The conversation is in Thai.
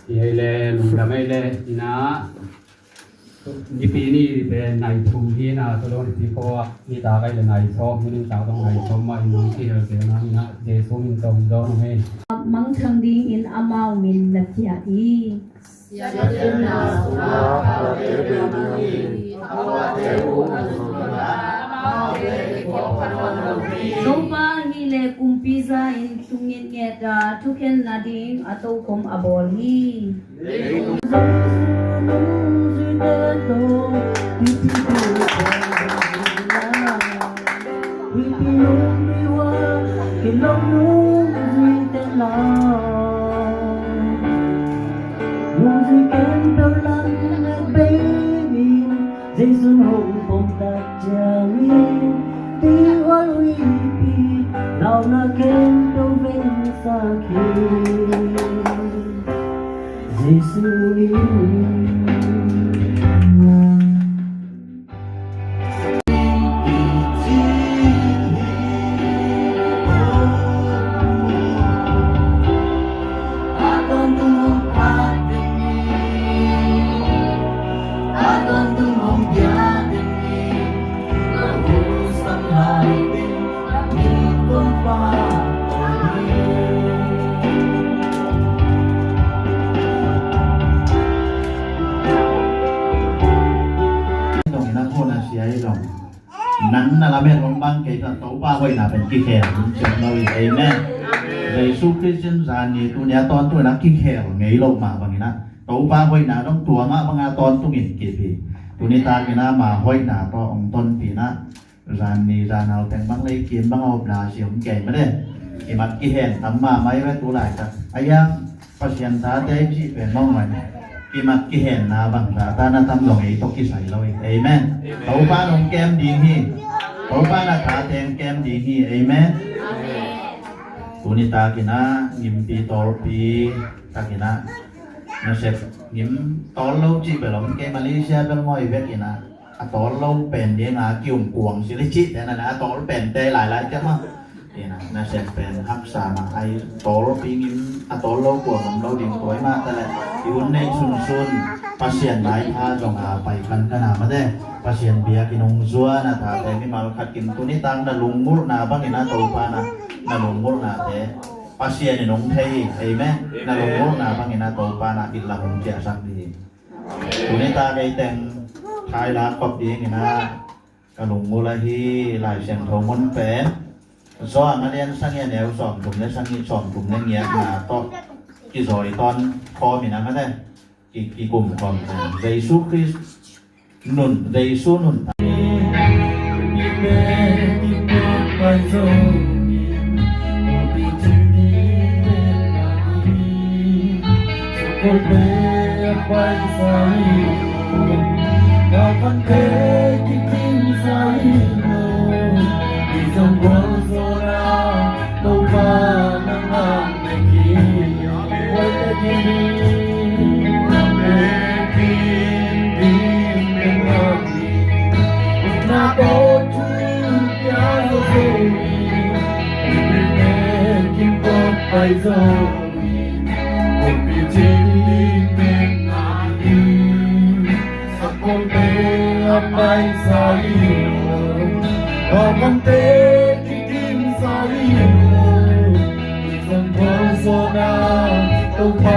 Iya le damai le ina di pini be nai thu hi na to lo ti ko ni ta kai le nai so ni ta tong nai so ma in ki he ke na na je so min tong do no he mang thang ding in amau min la tia i ya na wa ka de de ni awa de u na amau de ko panon lo ni no ba hi le kumpiza in tungin nge da thuken na ding ato kom abol hiนั้นน่ะละแม่ลงบางเกตโตป้าไว้น่ะเป็นกี่แขกจบเลยเอเมนเยซูคริสต์จานี่ตัวเนี้ยตอนตัวนักกี่แขกไงลงมาบางนี้นะโตป้าไว้น่ะต้องตัวมาบางตอนตุ้งอินกี่ปีตัวนี้ตากินะมาไว้น่ะต่อองต้นปีนะจานนี้จานเอาแต่งบางเลยกินบางเอาปลาเสียมแก่มาเด้ไอ้มัดกี่แขกทำมาไม่ไว้ตัวหลายจ้ะอายังปัจจัยตาได้จีเป็นมองมันกิมัดกี่แห่งนาบังสาตานาทำลงไอ้ตกกี่ใส่เราเอเมนโตป้าลงแก้มดีนี่โตป้านาขาแทงแก้มดีนี่เอเมนตุนิตากินะยิมปีตอลปีตากินะนาเซฟยิมตอลเราจีไปลงแก้มมาเลเซียเป็นมอยเวกินะตอลเราเป็นเดียนากิ่วกวงสิลิจิแต่นั่นนะตอลเป็นแต่หลายๆจังมั้งนาเซฟเป็นฮักษามาไอตอลปียิมตอลเรากวงของเราดิ่งตัวมากแต่ละอยู่ในซุนๆpasien lai ha jong a pai kan kana ma de pasien bia kinong zua na tha te mi mal khat kin tu ni tang na lungmur na bang ina to pa na lungmur na te pasien ni nong thei amen na lungmur na bang ina to pa na kin la hong ja sak ni tu ni ta kai teng thai la kop di ni na ka lungmur la hi lai siang thong mon pen so ma lian sang ya neu som tum ne sang ni som tum ne ngia na to ki rồi con kho mi na ma de ki gum kon Jesu Christ nun Jesu nun Don't